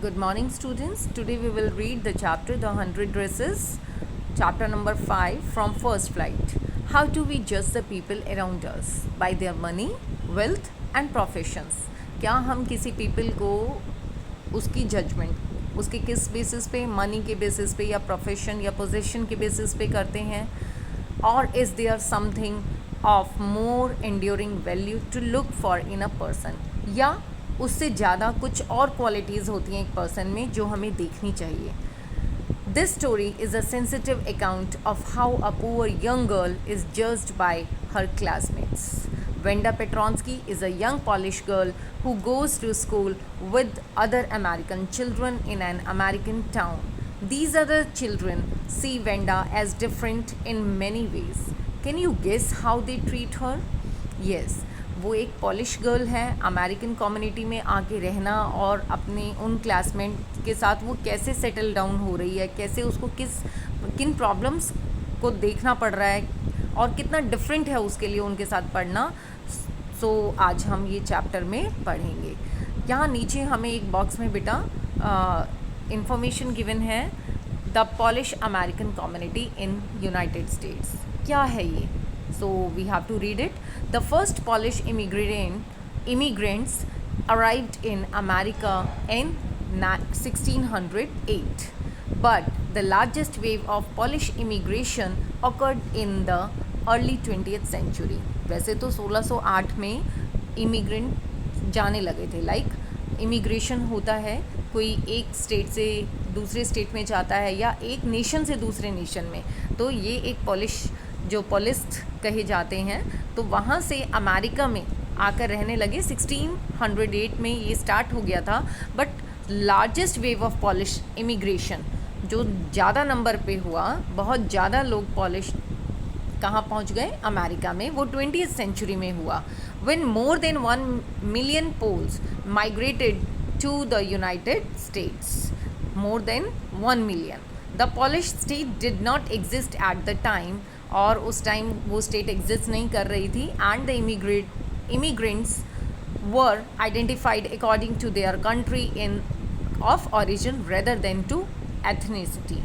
Good morning, students. Today we will read the chapter The 100 Dresses, chapter number 5 from First Flight. How do we judge the people around us? By their money, wealth and professions. क्या हम किसी people को उसकी judgement उसके किस basis पे, money के basis पे या प्रोफेशन या पोजीशन के बेसिस पे करते हैं? और is there something of more enduring value to look for in a person, या उससे ज़्यादा कुछ और क्वालिटीज़ होती हैं एक पर्सन में जो हमें देखनी चाहिए. This story is a sensitive account of how a poor young girl is judged bye her classmates. Venda Petronsky is a young Polish girl who goes to school with other American children in an American town. These other children see Venda as different in many ways. Can you guess how they treat her? Yes, वो एक polish girl है. American community में आके रहना और अपने उन classmate के साथ वो कैसे सेटल डाउन हो रही है, कैसे उसको किन प्रॉब्लम्स को देखना पड़ रहा है और कितना डिफरेंट है उसके लिए उनके साथ पढ़ना. सो आज हम ये चैप्टर में पढ़ेंगे. यहाँ नीचे हमें एक बॉक्स में बेटा इंफॉर्मेशन गिवन है. The Polish American community in United States. क्या है ये? So we have to read it. The first Polish immigrants arrived in America in 1608, but the largest wave of Polish immigration occurred in the early 20th century. वैसे तो 1608 में immigrant जाने लगे थे. Immigration होता है, कोई एक स्टेट से दूसरे स्टेट में जाता है या एक नेशन से दूसरे नेशन में, तो ये एक पॉलिस्ट कहे जाते हैं. तो वहाँ से अमेरिका में आकर रहने लगे. 1608 में ये स्टार्ट हो गया था. But largest wave of polish immigration जो ज़्यादा नंबर पे हुआ, बहुत ज़्यादा लोग पॉलिश कहाँ पहुँच गए? अमेरिका में. वो 20th सेंचुरी में हुआ. when more than 1 million Poles migrated to the United States. more than 1 million. The Polish state did not exist at the time, और उस टाइम वो स्टेट एग्जिस्ट नहीं कर रही थी. And the immigrants were identified according to their country of origin rather than to ethnicity.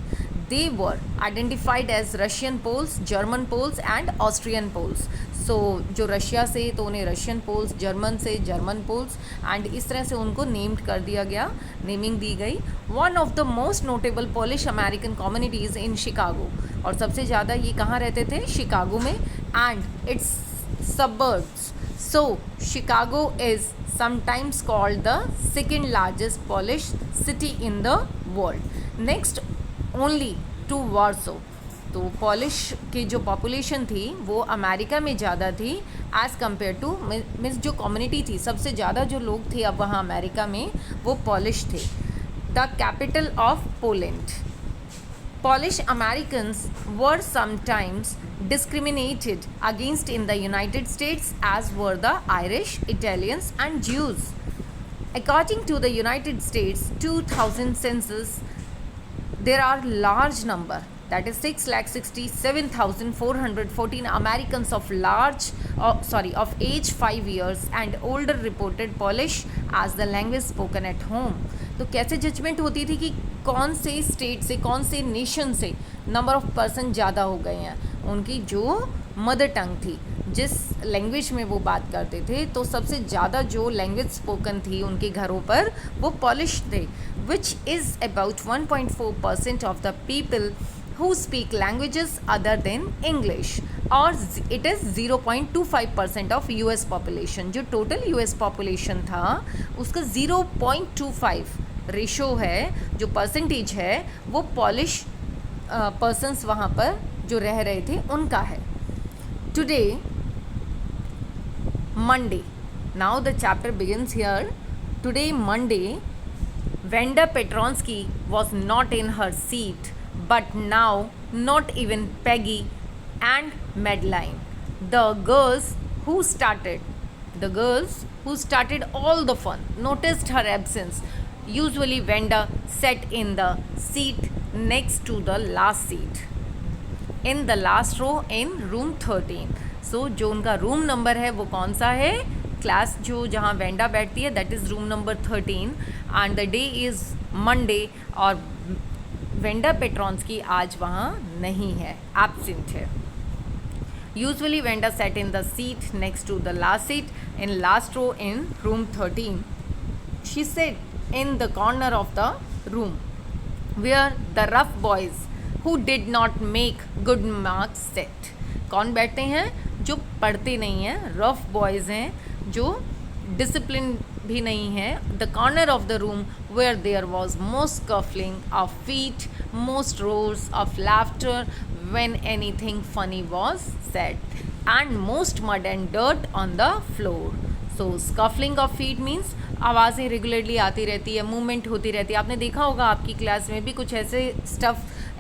They were identified as Russian Poles, German Poles and Austrian Poles. So जो Russia से तो उन्हें Russian poles, German से German poles, and इस तरह से उनको named कर दिया गया, नेमिंग दी गई. One of the most notable polish American communities in Chicago, और सबसे ज़्यादा ये कहाँ रहते थे? शिकागो में. And it's suburbs. So Chicago is sometimes called the second largest Polish city in the world, next only to Warsaw. तो polish की जो पॉपुलेशन थी वो अमेरिका में ज़्यादा थी एज़ कम्पेयर टू मीन्स जो कम्युनिटी थी, सबसे ज़्यादा जो लोग थे अब वहाँ अमेरिका में वो पॉलिश थे. The capital of Poland. Polish Americans were sometimes discriminated against in the United States, as were the Irish, Italians and Jews. According to the United States 2000 census, there are large number, that is 6,67,414 Americans of age 5 years and older reported Polish as the language spoken at home. तो कैसे judgement होती थी कि कौन से state से, कौन से नेशन से नंबर ऑफ़ पर्सन ज़्यादा हो गए हैं? उनकी जो मदर टंग थी, जिस लैंग्वेज में वो बात करते थे, तो सबसे ज़्यादा जो लैंग्वेज स्पोकन थी उनके घरों पर वो पॉलिश थे, which is about 1.4% of the people who speak languages other than English, और it is 0.25% of US population. जो टोटल US population था उसका 0.25 रेशो है, जो परसेंटेज है वो पॉलिश पर्सन्स वहाँ पर जो रह रहे थे उनका है. Today Monday, now the chapter begins here. Today Monday, Venda Petronsky was not in her seat, but now not even Peggy and Madeline, the girls who started all the fun, noticed her absence. Usually Venda sat in the seat next to the last seat, in the last row in room 13. So जो उनका room number है वो कौन सा है? Class जो जहाँ Wanda बैठती है that is room number 13 and the day is Monday और वेंडा पेट्रॉन्स्की आज वहाँ नहीं है, एब्सेंट है. Usually Venda sat in the seat next to the last seat in last row in room 13. She sat in the corner of the room where the rough boys who did not make good marks sat. कौन बैठते हैं? जो पढ़ते नहीं हैं, rough boys हैं, जो discipline भी नहीं है. The corner of the room where there was most scuffling of feet, most roars of laughter when anything funny was said, and most mud and dirt on the floor. So scuffling of feet means आवाज़ें regularly आती रहती है, movement होती रहती है. आपने देखा होगा आपकी क्लास में भी कुछ ऐसे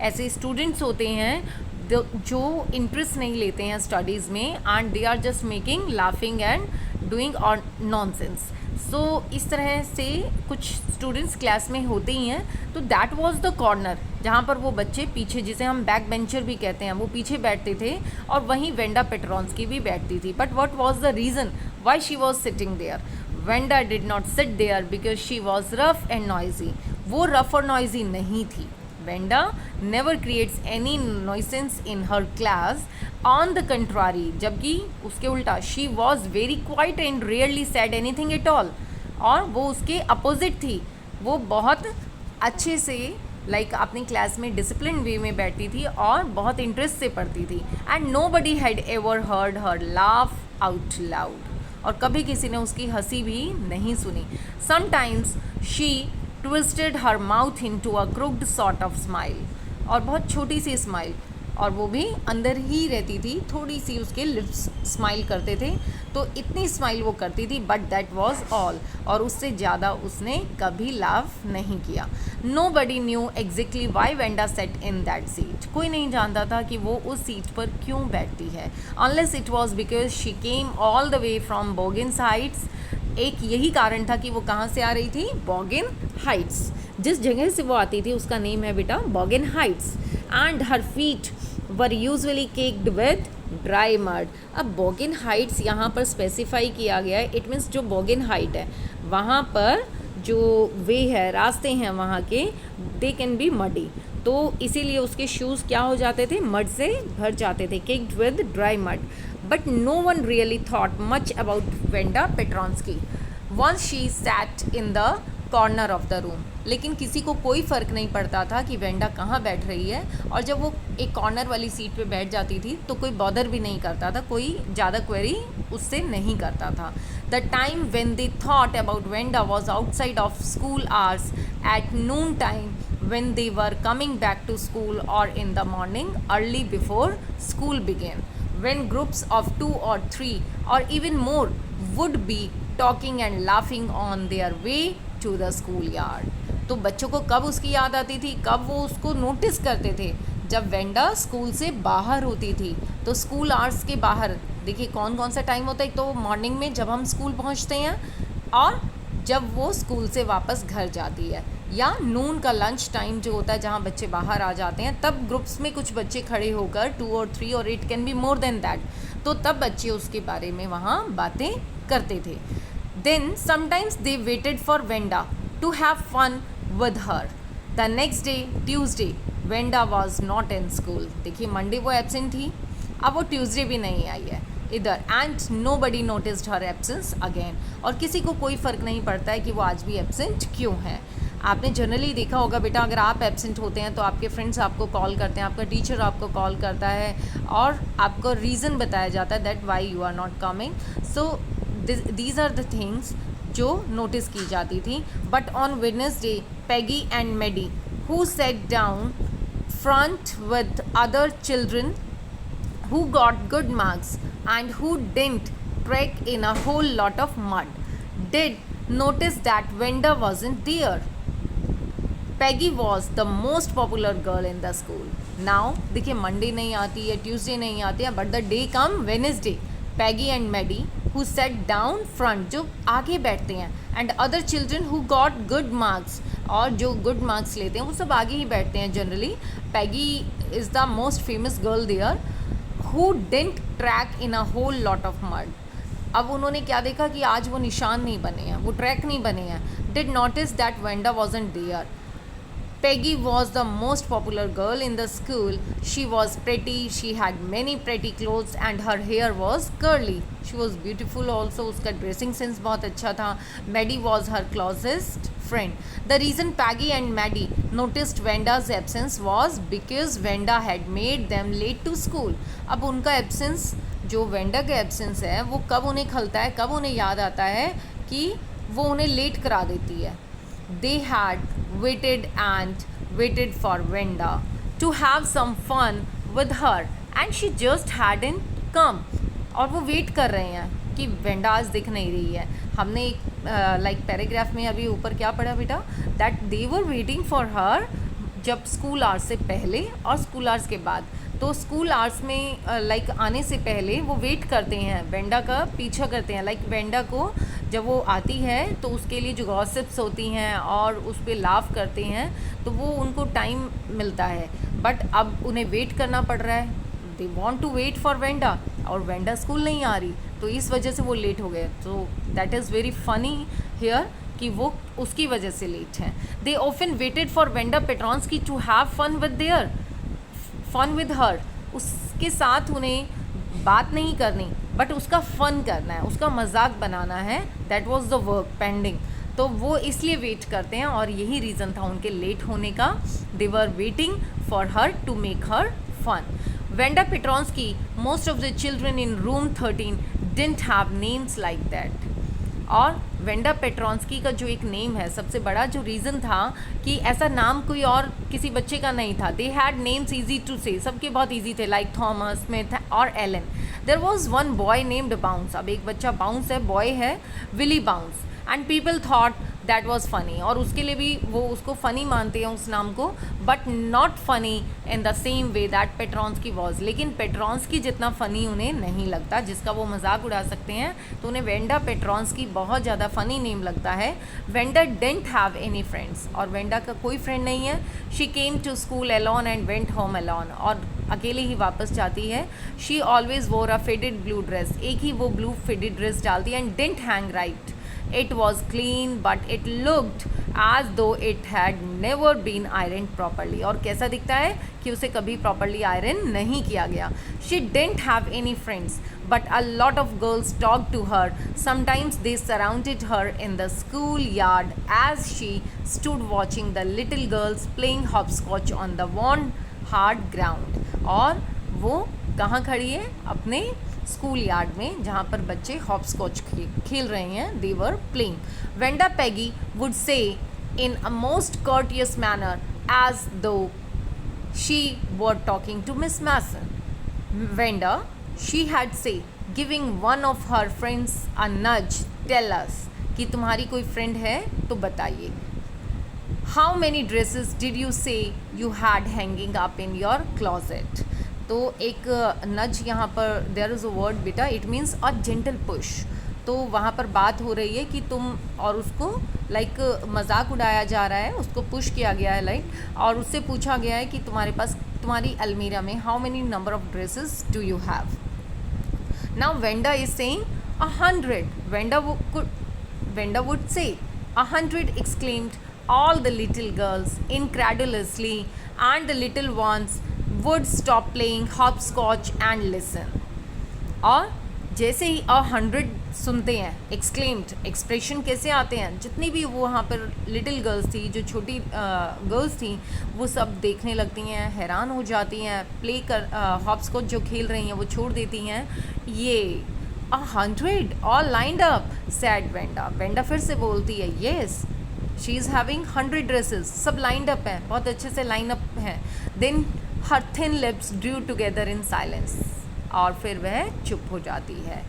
ऐसे स्टूडेंट्स होते हैं जो इंटरेस्ट नहीं लेते हैं स्टडीज़ में and they are just making laughing and doing और नॉनसेंस. सो इस तरह से कुछ स्टूडेंट्स क्लास में होते ही हैं. तो दैट वाज द कॉर्नर जहाँ पर वो बच्चे पीछे, जिसे हम बैक बेंचर भी कहते हैं, वो पीछे बैठते थे और वहीं वेंडा पेट्रॉन्स्की भी बैठती थी. But what was the reason why she was sitting there? Wanda did not sit there because she was rough and noisy. वो रफ और नॉइजी नहीं थी. Wanda never creates any nuisance in her class. On the contrary, जबकि उसके उल्टा, she was very quiet and rarely sad anything at all. और वो उसके अपोजिट थी. वो बहुत अच्छे से अपनी क्लास में डिसिप्लिन वे में बैठती थी और बहुत इंटरेस्ट से पढ़ती थी. And nobody had ever heard her laugh out loud. और कभी किसी ने उसकी हंसी भी नहीं सुनी. Sometimes she twisted her mouth into a crooked sort of smile. और बहुत छोटी सी स्माइल, और वो भी अंदर ही रहती थी. थोड़ी सी उसके लिप्स स्माइल करते थे, तो इतनी स्माइल वो करती थी. But that was all. और उससे ज़्यादा उसने कभी लाफ नहीं किया. Nobody knew exactly why Wanda sat in that seat. कोई नहीं जानता था कि वो उस सीट पर क्यों बैठती है. Unless it was because she came all the way from Boggins Heights. एक यही कारण था कि वो कहाँ से आ रही थी? बॉगिन हाइट्स. जिस जगह से वो आती थी उसका नेम है बेटा Boggin Heights. And her feet were usually caked with dry mud. अब बॉगिन हाइट्स यहाँ पर स्पेसिफाई किया गया है. इट मीन्स जो बॉगिन हाइट है वहाँ पर जो वे है, रास्ते हैं वहाँ के, दे कैन बी मडी. तो इसीलिए उसके शूज़ क्या हो जाते थे? मड से भर जाते थे. Caked with dry mud. But no one really thought much about Wanda Petronski once she sat in the corner of the room. लेकिन किसी को कोई फ़र्क नहीं पड़ता था कि वेंडा कहाँ बैठ रही है. और जब वो एक कॉर्नर वाली सीट पे बैठ जाती थी तो कोई बॉदर भी नहीं करता था, कोई ज़्यादा क्वेरी उससे नहीं करता था. The time when they thought about Wanda was outside of school hours at noon time when they were coming back to school or in the morning early before school began, when groups of 2 or 3 or even more would be talking and laughing on their way to the schoolyard. तो बच्चों को कब उसकी याद आती थी, कब वो उसको नोटिस करते थे? जब वेंडा स्कूल से बाहर होती थी. तो स्कूल आवर्स के बाहर देखिए कौन कौन सा टाइम होता है. एक तो मॉर्निंग में जब हम स्कूल पहुंचते हैं, और जब वो स्कूल से वापस घर जाती है, या नून का लंच टाइम जो होता है जहाँ बच्चे बाहर आ जाते हैं, तब ग्रुप्स में कुछ बच्चे खड़े होकर 2 और 3 और it can be more than that, तो तब बच्चे उसके बारे में वहाँ बातें करते थे. Then sometimes they waited for Wanda to have fun with her. The next day Tuesday Wanda was not in school. देखिए मंडे वो एब्सेंट थी, अब वो ट्यूसडे भी नहीं आई है इधर. And nobody noticed her absence again. और किसी को कोई फ़र्क नहीं पड़ता है कि वो आज भी एब्सेंट क्यों है. आपने जनरली देखा होगा बेटा, अगर आप एब्सेंट होते हैं तो आपके फ्रेंड्स आपको कॉल करते हैं, आपका टीचर आपको कॉल करता है और आपको रीज़न बताया जाता है that why you are not coming. So these are the things जो नोटिस की जाती थी. But on Wednesday Peggy and Maddie who sat down front with other children who got good marks and who didn't trek in a whole lot of mud did notice that Venda wasn't there. Peggy was the most popular girl in the school. Now देखिए Monday नहीं आती है, Tuesday नहीं आती है, but the day come Wednesday. Peggy and Maddie who sat down front, जो आगे बैठते हैं, and other children who got good marks, और जो गुड मार्क्स लेते हैं वो सब आगे ही बैठते हैं generally. Peggy is the most famous girl there. Who didn't track in a whole lot of mud. अब उन्होंने क्या देखा कि आज वो निशान नहीं बने हैं, वो ट्रैक नहीं बने हैं. Did notice that Wanda wasn't there. Peggy was the most popular girl in the school. She was pretty, she had many pretty clothes and her hair was curly. She was beautiful also, उसका dressing sense बहुत अच्छा था. Maddie was her closest friend. The reason Peggy and Maddie noticed Venda's absence was because Venda had made them late to school. अब उनका absence, जो Wanda का absence है, वो कब उन्हें खलता है, कब उन्हें याद आता है कि वो उन्हें लेट करा देती है. They had waited for Venda to have some fun with her and she just hadn't come. और वो वेट कर रहे हैं कि वेंडा आज दिख नहीं रही है. हमने एक पैराग्राफ में अभी ऊपर क्या पढ़ा बेटा, that they were waiting for हर जब स्कूल आवर्स से पहले और स्कूल आवर्स के बाद. तो स्कूल आवर्स में आने से पहले वो वेट करते हैं, वेंडा का पीछा करते हैं. वेंडा को जब वो आती है तो उसके लिए जो गॉसिप्स होती हैं और उस पर लाफ करते हैं तो वो उनको टाइम मिलता है. बट अब उन्हें वेट करना पड़ रहा है. They want to wait for Wanda और वेंडा स्कूल नहीं आ रही, तो इस वजह से वो लेट हो गए. तो that is very funny here कि वो उसकी वजह से लेट हैं. They often waited for Wanda Petronski to have fun with her. उसके साथ उन्हें बात नहीं करनी बट उसका फ़न करना है, उसका मजाक बनाना है. That was the work pending. तो वो इसलिए वेट करते हैं और यही रीज़न था उनके लेट होने का. They were waiting for her to make her fun. Wanda Petronski, most of the children in room 13 didn't have names like that. और वेंडा पेट्रॉन्स्की का जो एक नेम है, सबसे बड़ा जो रीज़न था कि ऐसा नाम कोई और किसी बच्चे का नहीं था. They had names easy to say, सबके बहुत ईजी थे, लाइक थॉमस, स्मिथ और Allen. There was one boy named Bounce. अब एक बच्चा बाउंस है, बॉय है Willy Bounce. And people thought that was funny. और उसके लिए भी वो उसको फ़नी मानते हैं उस नाम को, but not funny in the same way that Petronski was. लेकिन पेट्रॉन्स्की जितना फ़नी उन्हें नहीं लगता, जिसका वो मजाक उड़ा सकते हैं, तो उन्हें वेंडा पेट्रॉन्स्की बहुत ज़्यादा फ़नी नेम लगता है. Wanda didn't have any friends. और वेंडा का कोई फ्रेंड नहीं है. She came to school alone and went home alone. और अकेले ही वापस जाती है. शी ऑलवेज वोर अ फेडेड ब्लू ड्रेस. एक ही वो ब्लू फेडेड ड्रेस डालती है. And didn't hang right. It was clean but it looked as though it had never been ironed properly. और कैसा दिखता है कि उसे कभी properly iron नहीं किया गया. She didn't have any friends but a lot of girls talked to her. Sometimes they surrounded her in the schoolyard as she stood watching the little girls playing hopscotch on the worn hard ground. और वो कहाँ खड़ी है? अपने school yard में, जहाँ पर बच्चे हॉपस्कॉच खेल रहे हैं. They were playing. Wanda Peggy would say in a most courteous manner as though she were talking to Miss Mason. Venda, she had say, giving one of her friends a nudge, tell us कि तुम्हारी कोई friend है तो बताइए. How many dresses did you say you had hanging up in your closet? तो एक नज यहाँ पर देयर इज़ अ वर्ड बेटा, it means a gentle push. तो वहाँ पर बात हो रही है कि तुम, और उसको मजाक उड़ाया जा रहा है, उसको पुश किया गया है और उससे पूछा गया है कि तुम्हारे पास, तुम्हारी अलमीरा में how many number of dresses do you have. Now Wanda is saying 100. Wanda would say 100 exclaimed all the little girls incredulously, and the little ones would stop playing hopscotch and listen. और जैसे ही 100 सुनते हैं, exclaimed, expression कैसे आते हैं, जितनी भी वो वहाँ पर लिटिल गर्ल्स थी, जो छोटी गर्ल्स थी, वो सब देखने लगती हैं, हैरान हो जाती हैं. प्ले कर हॉपस्कॉच जो खेल रही हैं वो छोड़ देती हैं. ये 100 all lined up, said Wanda. Wanda फिर से बोलती है, yes she is having 100 dresses. सब lined up हैं, बहुत अच्छे से line up हैं. Then her thin lips drew together in silence. और फिर वह चुप हो जाती है.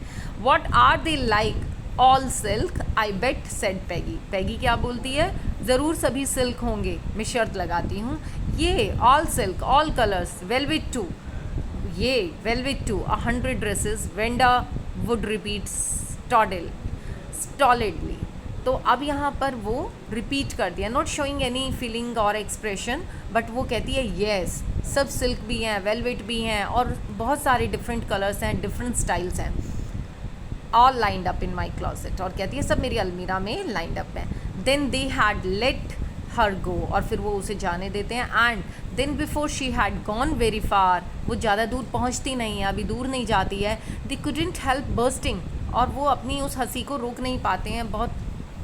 What are they like? All silk, I bet, said Peggy. Peggy क्या बोलती है? ज़रूर सभी सिल्क होंगे, मैं शर्त लगाती हूँ. ये all silk, all colors, velvet too. ये velvet too, 100 dresses. Venda would repeat stolidly. तो अब यहाँ पर वो रिपीट कर दिया, नॉट शोइंग एनी फीलिंग और एक्सप्रेशन, बट वो कहती है येस, सब सिल्क भी हैं, वेलवेट भी हैं और बहुत सारे डिफरेंट कलर्स हैं, डिफरेंट स्टाइल्स हैं. All lined up in my closet, और कहती है सब मेरी अलमीरा में लाइंड अप है. Then they had let her go, और फिर वो उसे जाने देते हैं. And then before she had gone very far, वो ज़्यादा दूर पहुँचती नहीं है, अभी दूर नहीं जाती है. दे कुडंट हेल्प बर्स्टिंग, और वो अपनी उस हंसी को रोक नहीं पाते हैं, बहुत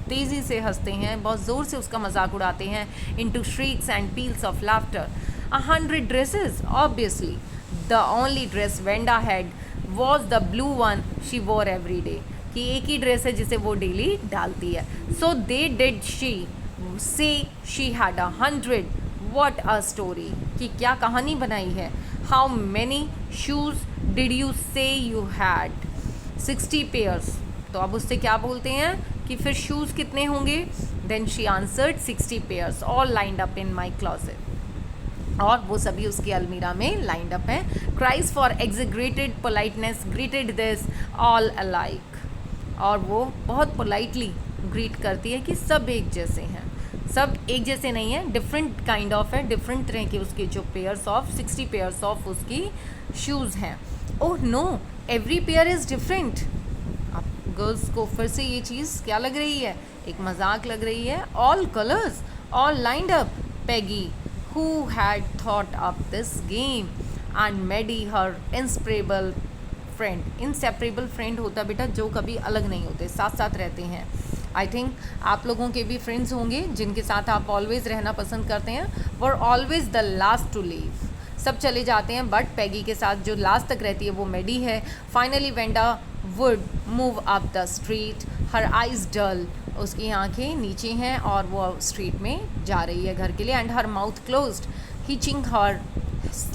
तेज़ी से हंसते हैं, बहुत ज़ोर से उसका मजाक उड़ाते हैं. Into श्रीक्स and peels of laughter. 100 dresses, obviously the only dress Wanda had was the blue one she वोर एवरी डे, कि एक ही ड्रेस है जिसे वो डेली डालती है. सो दे डिड शी से she had 100. What a story, कि क्या कहानी बनाई है. How many shoes did you से यू हैड. 60 पेयर्स. तो अब उससे क्या बोलते हैं कि फिर शूज़ कितने होंगे. Then she answered 60 pairs all lined up in my closet, और वो सभी उसकी अलमीरा में लाइंड अप हैं. Cries for exaggerated politeness greeted this all alike, और वो बहुत पोलाइटली ग्रीट करती है कि सब एक जैसे हैं. सब एक जैसे नहीं है, डिफरेंट काइंड ऑफ है, डिफरेंट तरह के उसके जो पेयर्स ऑफ 60 पेयर्स ऑफ उसकी शूज़ हैं. Oh no, every pair is different. अब गर्ल्स को फिर से ये चीज़ क्या लग रही है, एक मजाक लग रही है. All colours all lined up. Peggy who had thought up this game, and Maddie her inseparable friend. inseparable friend होता बेटा जो कभी अलग नहीं होते, साथ साथ रहते हैं. आई थिंक आप लोगों के भी फ्रेंड्स होंगे जिनके साथ आप ऑलवेज़ रहना पसंद करते हैं. Were always the last to leave. सब चले जाते हैं बट पैगी के साथ जो लास्ट तक रहती है वो मेडी है. Finally Wanda would move up the street, her eyes dull, उसकी आंखें नीचे हैं और वो स्ट्रीट में जा रही है घर के लिए. And her mouth closed, hitching her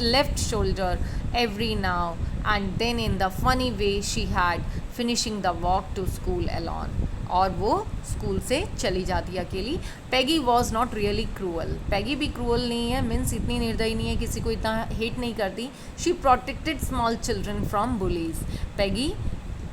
left shoulder every now and then in the funny way she had finishing the walk to school alone. और वो स्कूल से चली जाती है अकेली. Peggy was not really cruel. Peggy भी cruel नहीं है, मीन्स इतनी निर्दयी नहीं है, किसी को इतना हेट नहीं करती. She protected small children from bullies. Peggy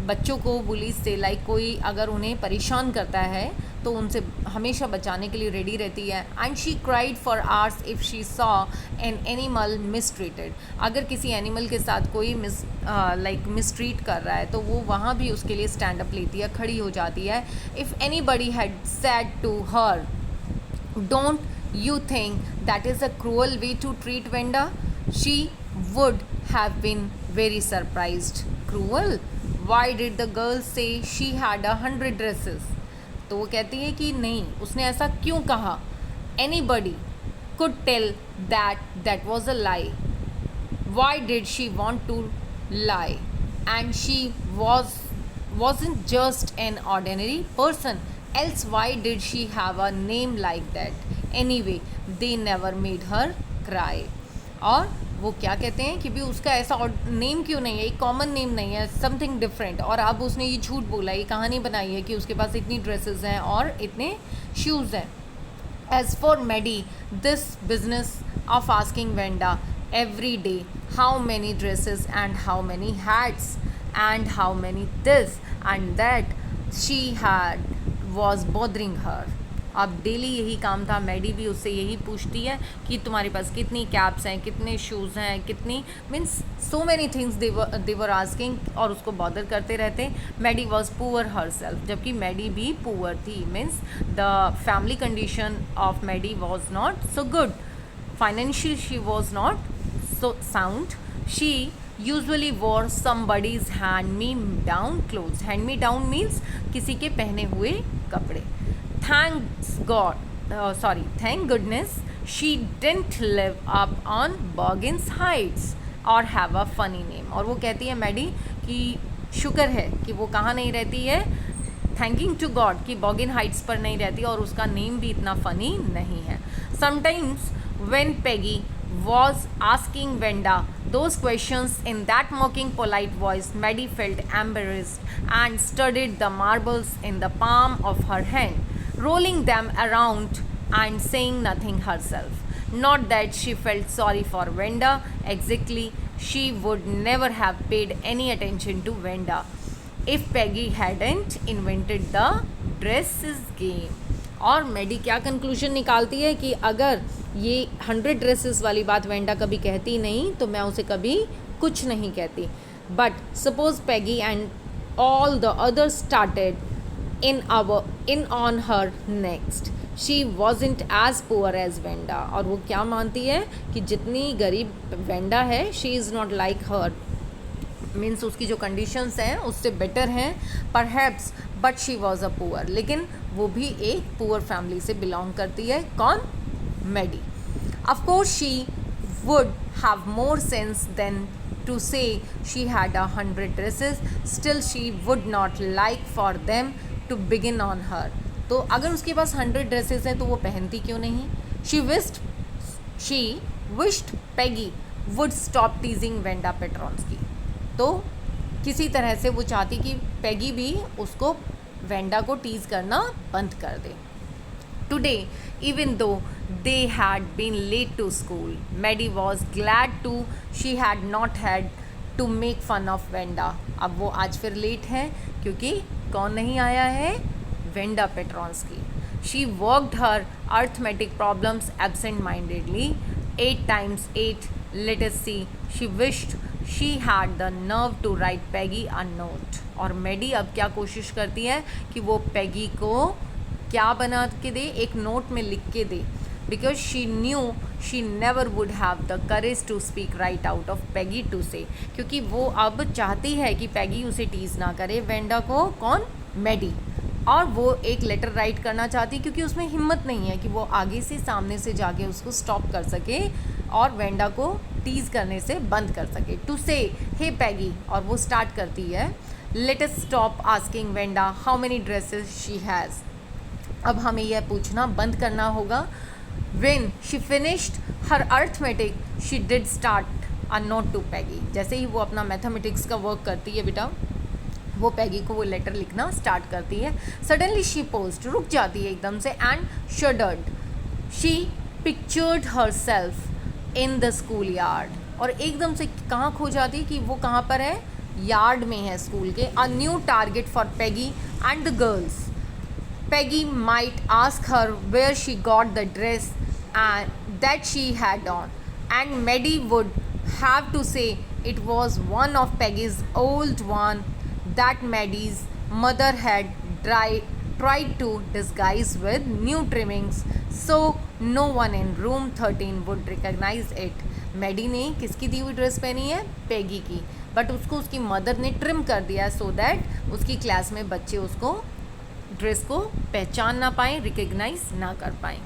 बच्चों को बुलीज से, लाइक कोई अगर उन्हें परेशान करता है तो उनसे हमेशा बचाने के लिए रेडी रहती है. And she cried for hours if she saw an animal mistreated. अगर किसी एनिमल के साथ कोई मिसट्रीट कर रहा है तो वो वहाँ भी उसके लिए स्टैंड अप लेती है, खड़ी हो जाती है. If anybody had said to her, don't you think that is a cruel way to treat Wanda, she would have been very surprised. Cruel? Why did the girl say she had 100 dresses. तो वो कहती है कि नहीं, उसने ऐसा क्यों कहा. Anybody could tell that was a lie. Why did she want to lie. And she wasn't just an ordinary person, else why did she have a name like that. Anyway, they never made her cry. और वो क्या कहते हैं कि भी उसका ऐसा name क्यों नहीं है, एक कॉमन नेम नहीं है, समथिंग डिफरेंट. और अब उसने ये झूठ बोला, ये कहानी बनाई है कि उसके पास इतनी ड्रेसेस हैं और इतने शूज़ हैं. As for Maddie, this business of asking Wanda every day how many dresses and how many hats and how many this and that she had was bothering her. अब डेली यही काम था. Maddie भी उससे यही पूछती है कि तुम्हारे पास कितनी कैप्स हैं, कितने शूज़ हैं, कितनी, means so many things they were asking, और उसको बॉदर करते रहते. Maddie was poor herself, जबकि मैडी भी पुअर थी. Means the family condition of Maddie was not so good. Financial she was not so sound. She usually wore somebody's hand me down clothes. Hand me down means किसी के पहने हुए कपड़े. Thank goodness she didn't live up on Boggins Heights or have a funny name. और वो कहती है Maddie कि शुक्र है कि वो कहाँ नहीं रहती है, थैंकिंग टू गॉड कि बॉगिन हाइट्स पर नहीं रहती और उसका नेम भी इतना फ़नी नहीं है. Sometimes when Peggy was asking Venda those questions in that mocking polite voice, Maddie felt embarrassed and studied the marbles in the palm of her hand, rolling them around and saying nothing herself. Not that she felt sorry for Venda exactly. She would never have paid any attention to Venda if Peggy hadn't invented the dresses game. और Maddie क्या conclusion निकालती है कि अगर ये 100 dresses वाली बात Wanda कभी कहती नहीं तो मैं उसे कभी कुछ नहीं कहती. But suppose Peggy and all the others started in on her next. She wasn't as poor as Venda. और वो क्या मानती है कि जितनी गरीब वेंडा है, she is not like her, means उसकी जो कंडीशंस हैं उससे बेटर हैं perhaps, but she was a poor, लेकिन वो भी एक पुअर फैमिली से बिलोंग करती है. कौन? Maddie. Of course she would have more sense than to say she had 100 dresses, still she would not like for them to begin on her. तो अगर उसके पास 100 ड्रेसेस हैं तो वो पहनती क्यों नहीं? She wished Peggy would stop teasing Wanda Petronski. तो किसी तरह से वो चाहती कि पेगी भी उसको वेंडा को टीज करना बंद कर दे. Today even though they had been late to school, Maddie was glad to she had not had to make fun of Wanda. अब वो आज फिर लेट है क्योंकि कौन नहीं आया है? Wanda Petronski. She worked her arithmetic problems absent mindedly. 8 times 8, let us see. She wished she had the nerve to write Peggy a note. और मैडी अब क्या कोशिश करती है कि वो पैगी को क्या बना के दे? एक नोट में लिख के दे. Because she knew she never would have the courage to speak right out of Peggy to say. क्योंकि वो अब चाहती है कि पैगी उसे टीज ना करे, वेंडा को. कौन? मैडी. और वो एक लेटर राइट करना चाहती क्योंकि उसमें हिम्मत नहीं है कि वो आगे से सामने से जाके उसको स्टॉप कर सके और वेंडा को टीज करने से बंद कर सके. टू से हे पैगी. और वो स्टार्ट करती है let us stop asking Wanda how many dresses she has. अब हमें यह पूछना बंद करना होगा. When she finished her arithmetic she did start a note to Peggy. जैसे ही वो अपना मैथमेटिक्स का वर्क करती है बेटा, वो पैगी को वो लेटर लिखना स्टार्ट करती है. सडनली शी पोज्ड, रुक जाती है एकदम से, and shuddered. She pictured her self in the school yard. और एकदम से कहाँ खो जाती है कि वो कहाँ पर है? यार्ड में है स्कूल के. A new target for Peggy and the girls. Peggy might ask her where she got the dress and that she had on, and Maddie would have to say it was one of Peggy's old one that Maddie's mother had tried to disguise with new trimmings, so no one in room 13 would recognize it. Maddie ने किसकी दी हुई dress पहनी है? पैगी की. But उसको उसकी mother ने trim कर दिया सो दैट उसकी क्लास में बच्चे उसको ड्रेस को पहचान ना पाएँ, रिकग्नाइज ना कर पाएँ.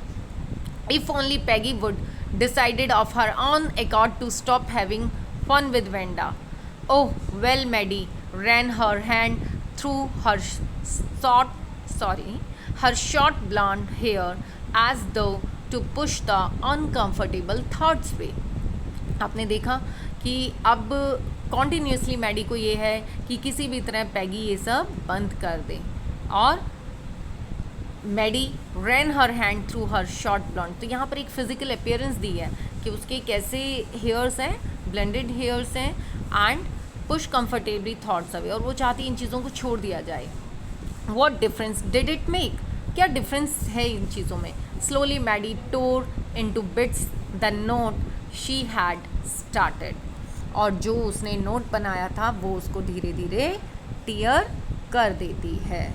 If only Peggy would decided of her own accord to stop having fun with Venda. Oh well, Maddie ran her hand through her short blonde hair as though to push the uncomfortable thoughts away. आपने देखा कि अब continuously Maddie को ये है कि किसी भी तरह पैगी ये सब बंद कर दे. और मैडी रैन हर हैंड थ्रू हर शॉर्ट ब्लॉन्ड. तो यहाँ पर एक फिजिकल अपियरेंस दी है कि उसके कैसे हेयर्स हैं, ब्लेंडेड हेयर्स हैं, and push comfortably thoughts away. और वो चाहती इन चीज़ों को छोड़ दिया जाए. What difference did it make? क्या डिफरेंस है इन चीज़ों में? Slowly Maddie tore into bits the note she had started. और जो उसने नोट बनाया था वो उसको धीरे धीरे टीयर कर देती है.